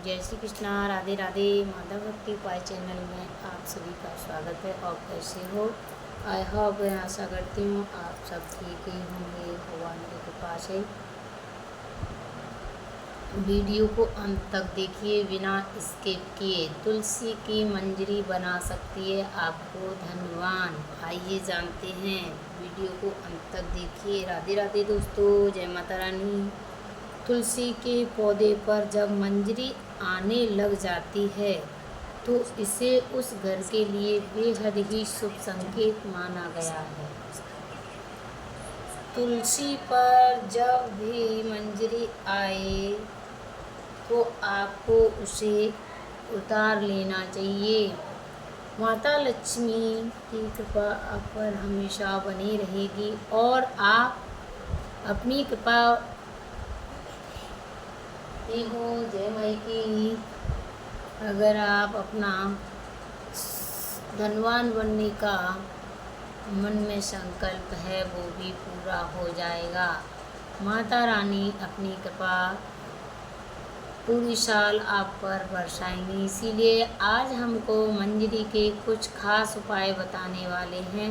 जय श्री कृष्णा, राधे राधे। माधव भक्ति उपाय चैनल में आप सभी का स्वागत है। और कैसे हो? आई होप, मैं आशा करती हूँ आप सब ठीक ही होंगे भगवान की कृपा से। वीडियो को अंत तक देखिए, बिना स्किप किए। तुलसी की मंजरी बना सकती है आपको धनवान। आइए जानते हैं, वीडियो को अंत तक देखिए। राधे राधे दोस्तों, जय माता रानी। तुलसी के पौधे पर जब मंजरी आने लग जाती है तो इसे उस घर के लिए बेहद ही शुभ संकेत माना गया है। तुलसी पर जब भी मंजरी आए तो आपको उसे उतार लेना चाहिए। माता लक्ष्मी की कृपा आप पर हमेशा बनी रहेगी और आप अपनी कृपा हो जय माई की। अगर आप अपना धनवान बनने का मन में संकल्प है वो भी पूरा हो जाएगा। माता रानी अपनी कृपा पूरी साल आप पर बरसाएंगी। इसीलिए आज हमको मंजरी के कुछ खास उपाय बताने वाले हैं।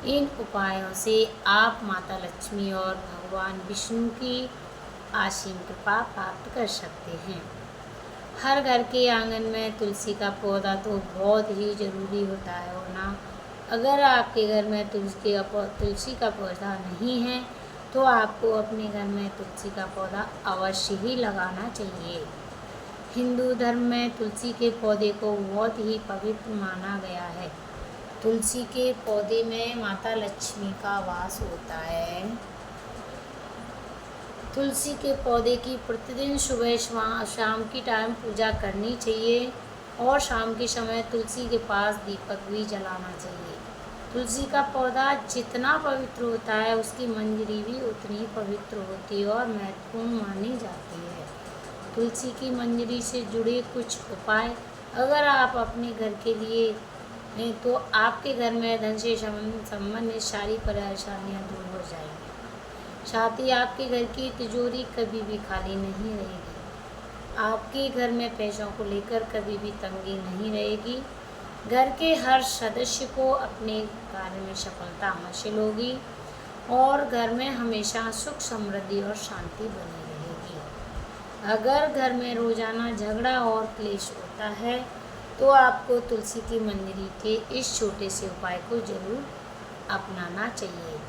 इन उपायों से आप माता लक्ष्मी और भगवान विष्णु की असीम कृपा प्राप्त कर सकते हैं। हर घर के आंगन में तुलसी का पौधा तो बहुत ही ज़रूरी होता है होना। अगर आपके घर में तुलसी का पौधा नहीं है तो आपको अपने घर में तुलसी का पौधा अवश्य ही लगाना चाहिए। हिंदू धर्म में तुलसी के पौधे को बहुत ही पवित्र माना गया है। तुलसी के पौधे में माता लक्ष्मी का वास होता है। तुलसी के पौधे की प्रतिदिन सुबह शाम की टाइम पूजा करनी चाहिए और शाम के समय तुलसी के पास दीपक भी जलाना चाहिए। तुलसी का पौधा जितना पवित्र होता है उसकी मंजरी भी उतनी पवित्र होती है और महत्वपूर्ण मानी जाती है। तुलसी की मंजरी से जुड़े कुछ उपाय अगर आप अपने घर के लिए तो आपके घर में धन से संबंधित सारी परेशानियाँ दूर हो जाएंगी। साथ ही आपके घर की तिजोरी कभी भी खाली नहीं रहेगी। आपके घर में पैसों को लेकर कभी भी तंगी नहीं रहेगी। घर के हर सदस्य को अपने कार्य में सफलता हासिल होगी और घर में हमेशा सुख समृद्धि और शांति बनी रहेगी। अगर घर में रोजाना झगड़ा और क्लेश होता है तो आपको तुलसी की मंजरी के इस छोटे से उपाय को जरूर अपनाना चाहिए।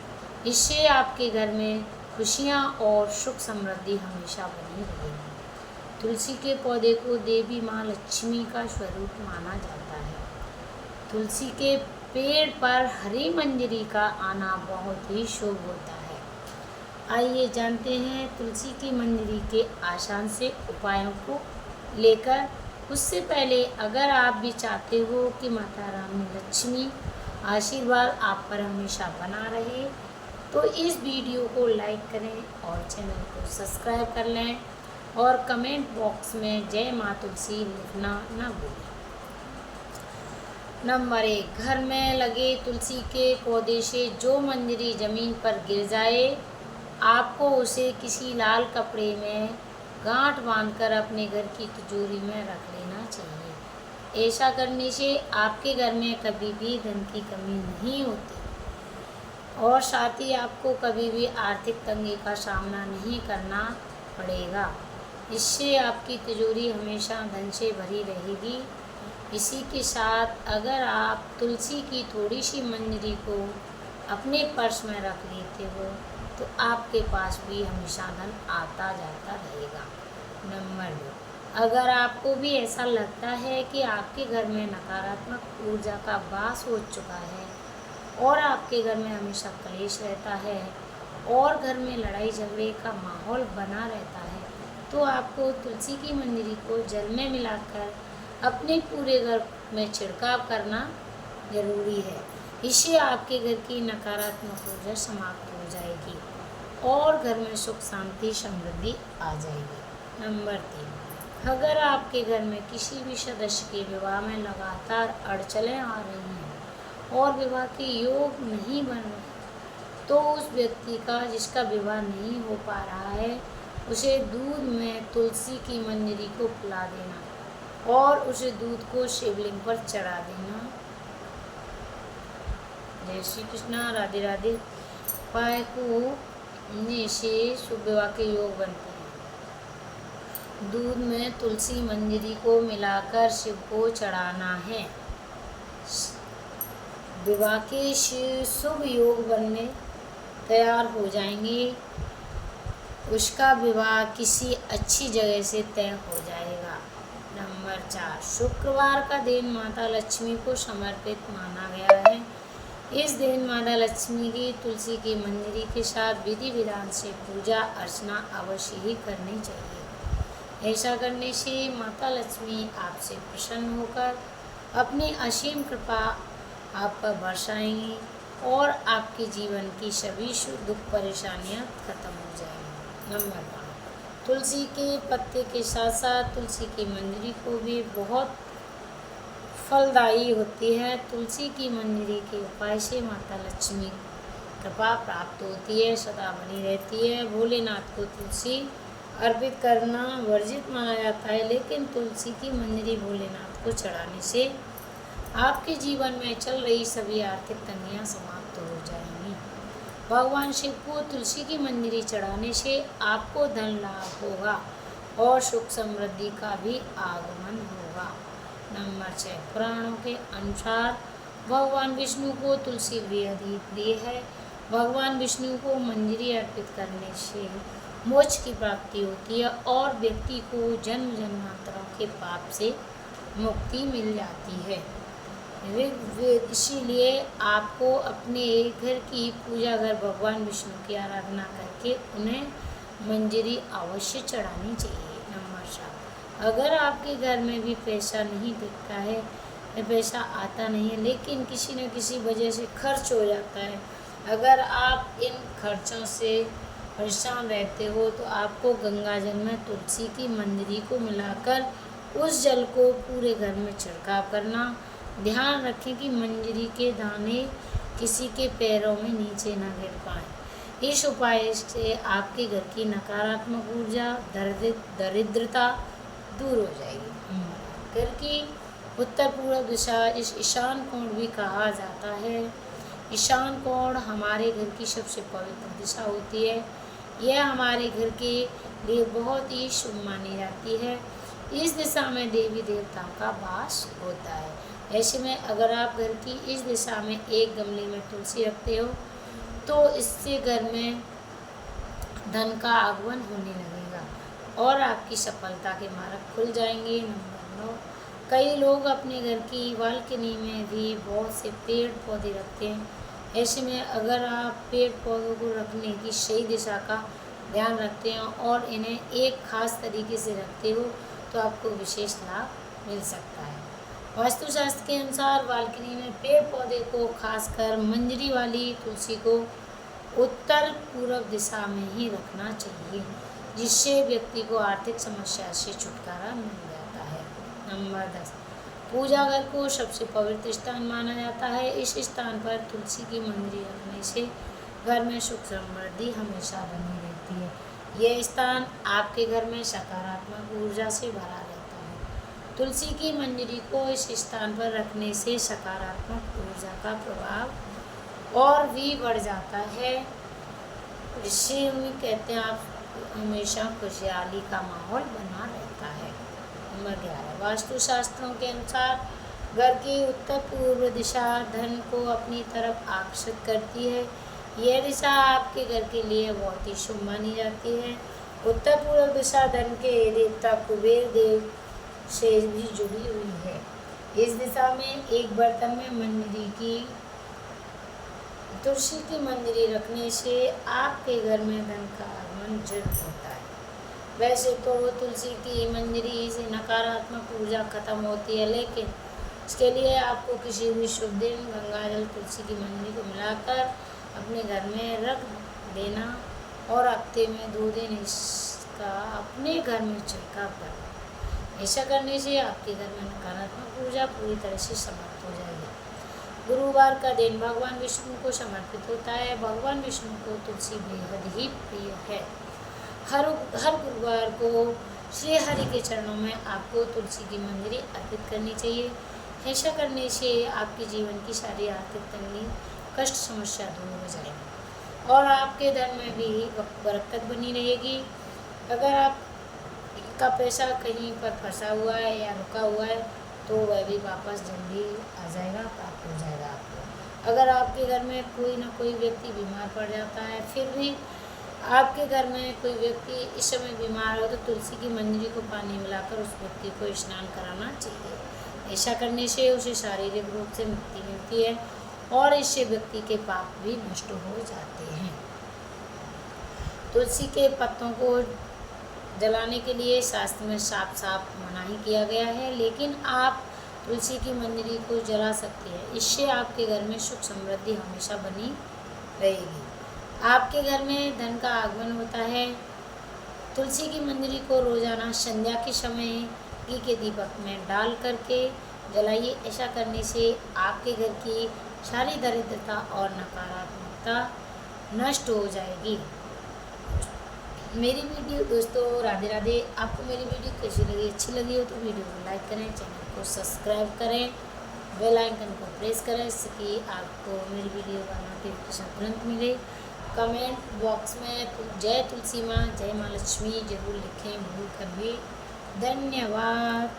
इससे आपके घर में खुशियाँ और सुख समृद्धि हमेशा बनी रहेगी। तुलसी के पौधे को देवी माँ लक्ष्मी का स्वरूप माना जाता है। तुलसी के पेड़ पर हरी मंजरी का आना बहुत ही शुभ होता है। आइए जानते हैं तुलसी की मंजरी के आसान से उपायों को लेकर। उससे पहले अगर आप भी चाहते हो कि माता रानी लक्ष्मी आशीर्वाद आप पर हमेशा बना रहे तो इस वीडियो को लाइक करें और चैनल को सब्सक्राइब कर लें और कमेंट बॉक्स में जय माँ तुलसी लिखना ना भूलें। नंबर 1, घर में लगे तुलसी के पौधे से जो मंजरी ज़मीन पर गिर जाए आपको उसे किसी लाल कपड़े में गांठ बांधकर अपने घर की तिजोरी में रख लेना चाहिए। ऐसा करने से आपके घर में कभी भी धन की कमी नहीं होती और साथ ही आपको कभी भी आर्थिक तंगी का सामना नहीं करना पड़ेगा। इससे आपकी तिजोरी हमेशा धन से भरी रहेगी। इसी के साथ अगर आप तुलसी की थोड़ी सी मंजरी को अपने पर्स में रख लेते हो तो आपके पास भी हमेशा धन आता जाता रहेगा। नंबर 2, अगर आपको भी ऐसा लगता है कि आपके घर में नकारात्मक ऊर्जा का वास हो चुका है और आपके घर में हमेशा क्लेश रहता है और घर में लड़ाई झगड़े का माहौल बना रहता है तो आपको तुलसी की मंजरी को जल में मिलाकर अपने पूरे घर में छिड़काव करना ज़रूरी है। इससे आपके घर की नकारात्मक ऊर्जा समाप्त हो जाएगी और घर में सुख शांति समृद्धि आ जाएगी। नंबर 3, अगर आपके घर में किसी भी सदस्य के विवाह में लगातार अड़चनें आ रही हैं और विवाह के योग नहीं बन रहे तो उस व्यक्ति का जिसका विवाह नहीं हो पा रहा है उसे दूध में तुलसी की मंजरी को पिला देना और उस दूध को शिवलिंग पर चढ़ा देना। जय श्री कृष्णा। राधे राधे। उपाय को ने से शुभ विवाह के योग बनते हैं। दूध में तुलसी मंजरी को मिलाकर शिव को चढ़ाना है। विवाह के शुभ योग बनने तैयार हो जाएंगे। उसका विवाह किसी अच्छी जगह से तय हो जाएगा। नंबर 4, शुक्रवार का दिन माता लक्ष्मी को समर्पित माना गया है। इस दिन माता लक्ष्मी की तुलसी की मंजरी के साथ विधि विधान से पूजा अर्चना अवश्य ही करनी चाहिए। ऐसा करने से माता लक्ष्मी आपसे प्रसन्न होकर अपनी असीम कृपा आप पर बरसाएंगी और आपके जीवन की सभी दुख परेशानियां खत्म हो जाएंगी। नंबर 5, तुलसी के पत्ते के साथ साथ तुलसी की मंजरी को भी बहुत फलदायी होती है। तुलसी की मंजरी के उपाय से माता लक्ष्मी कृपा प्राप्त होती है, सदा बनी रहती है। भोलेनाथ को तुलसी अर्पित करना वर्जित माना जाता है, लेकिन तुलसी की मंजरी भोलेनाथ को चढ़ाने से आपके जीवन में चल रही सभी आर्थिक तंगियां समाप्त हो जाएंगी। भगवान शिव को तुलसी की मंजरी चढ़ाने से आपको धन लाभ होगा और सुख समृद्धि का भी आगमन होगा। नंबर 6, पुराणों के अनुसार भगवान विष्णु को तुलसी बेहद ही प्रिय है। भगवान विष्णु को मंजरी अर्पित करने से मोक्ष की प्राप्ति होती है और व्यक्ति को जन्म जन्मांतरों के पाप से मुक्ति मिल जाती है। इसीलिए आपको अपने घर की पूजा घर भगवान विष्णु की आराधना करके उन्हें मंजरी अवश्य चढ़ानी चाहिए। नंबर 7, अगर आपके घर में भी पैसा नहीं दिखता है, पैसा आता नहीं है, लेकिन किसी न किसी वजह से खर्च हो जाता है, अगर आप इन खर्चों से परेशान रहते हो तो आपको गंगा जल में तुलसी की मंजरी को मिलाकर उस जल को पूरे घर में छिड़काव करना। ध्यान रखें कि मंजरी के दाने किसी के पैरों में नीचे न गिर पाएँ। इस उपाय से आपके घर की नकारात्मक ऊर्जा दरिद्रता दूर हो जाएगी। घर की उत्तर पूर्व दिशा इस ईशान कोण भी कहा जाता है। ईशान कोण हमारे घर की सबसे पवित्र दिशा होती है। यह हमारे घर के लिए बहुत ही शुभ मानी जाती है। इस दिशा में देवी देवताओं का वास होता है। ऐसे में अगर आप घर की इस दिशा में एक गमले में तुलसी रखते हो तो इससे घर में धन का आगमन होने लगेगा और आपकी सफलता के मार्ग खुल जाएंगे। नंबर 9, कई लोग अपने घर की बालकनी में भी बहुत से पेड़ पौधे रखते हैं। ऐसे में अगर आप पेड़ पौधों को रखने की सही दिशा का ध्यान रखते हैं और इन्हें एक खास तरीके से रखते हो तो आपको विशेष लाभ मिल सकता है। वास्तुशास्त्र के अनुसार बालकनी में पेड़ पौधे को, खासकर मंजरी वाली तुलसी को, उत्तर पूर्व दिशा में ही रखना चाहिए, जिससे व्यक्ति को आर्थिक समस्या से छुटकारा मिल जाता है। नंबर 10, पूजा घर को सबसे पवित्र स्थान माना जाता है। इस स्थान पर तुलसी की मंजरी रखने से घर में सुख समृद्धि हमेशा बनी रहती है। यह स्थान आपके घर में सकारात्मक ऊर्जा से भरा रहता है। तुलसी की मंजरी को इस स्थान पर रखने से सकारात्मक ऊर्जा का प्रभाव और भी बढ़ जाता है। इससे हम कहते हैं आप हमेशा खुशहाली का माहौल बना रहता है। नंबर 11, वास्तुशास्त्रों के अनुसार घर की उत्तर पूर्व दिशा धन को अपनी तरफ आकर्षित करती है। यह दिशा आपके घर के लिए बहुत ही शुभ मानी जाती है। उत्तर पूर्व दिशा धन के देवता कुबेर देव से भी जुड़ी हुई है। इस दिशा में एक बर्तन में मंजरी की तुलसी की मंजरी रखने से आपके घर में धन का आगमन जरूर होता है। वैसे तो तुलसी की मंजरी से नकारात्मक ऊर्जा खत्म होती है, लेकिन इसके लिए आपको किसी भी शुभ दिन गंगा जल तुलसी की मंजरी को मिलाकर अपने घर में रख देना और हफ्ते में 2 दिन इसका अपने घर में छिड़काव करना। ऐसा करने से आपके घर में नकारात्मक ऊर्जा पूरी तरह से समाप्त हो जाएगी। गुरुवार का दिन भगवान विष्णु को समर्पित होता है। भगवान विष्णु को तुलसी बेहद ही प्रिय है। हर हर गुरुवार को श्री हरि के चरणों में आपको तुलसी की मंजरी अर्पित करनी चाहिए। ऐसा करने से आपके जीवन की सारी आर्थिक तंगी, कष्ट, समस्या दूर हो जाएगी और आपके धन में भी बरकत बनी रहेगी। अगर आपका पैसा कहीं पर फंसा हुआ है या रुका हुआ है तो वह भी वापस जल्दी आ जाएगा, प्राप्त हो जाएगा आपको। अगर आपके घर में कोई ना कोई व्यक्ति बीमार पड़ जाता है, फिर भी आपके घर में कोई व्यक्ति इस समय बीमार हो तो तुलसी की मंजरी को पानी मिलाकर उस व्यक्ति को स्नान कराना चाहिए। ऐसा करने से उसे शारीरिक रूप से मुक्ति मिलती है और इससे व्यक्ति के पाप भी नष्ट हो जाते हैं। तुलसी के पत्तों को जलाने के लिए शास्त्र में साफ साफ मनाही किया गया है, लेकिन आप तुलसी की मंजरी को जला सकते हैं। इससे आपके घर में सुख समृद्धि हमेशा बनी रहेगी। आपके घर में धन का आगमन होता है। तुलसी की मंजरी को रोजाना संध्या के समय घी के दीपक में डाल करके जलाइए। ऐसा करने से आपके घर की सारी दरिद्रता और नकारात्मकता नष्ट हो जाएगी। मेरी वीडियो दोस्तों राधे राधे, आपको मेरी वीडियो कैसी लगी? अच्छी लगी हो तो वीडियो को लाइक करें, चैनल को सब्सक्राइब करें, बेल आइकन को प्रेस करें जिससे कि आपको मेरी वीडियो का नोटिफिकेशन तुरंत मिले। कमेंट बॉक्स में जय तुलसी माँ, जय माँ लक्ष्मी जरूर लिखें भूल कर भी। धन्यवाद।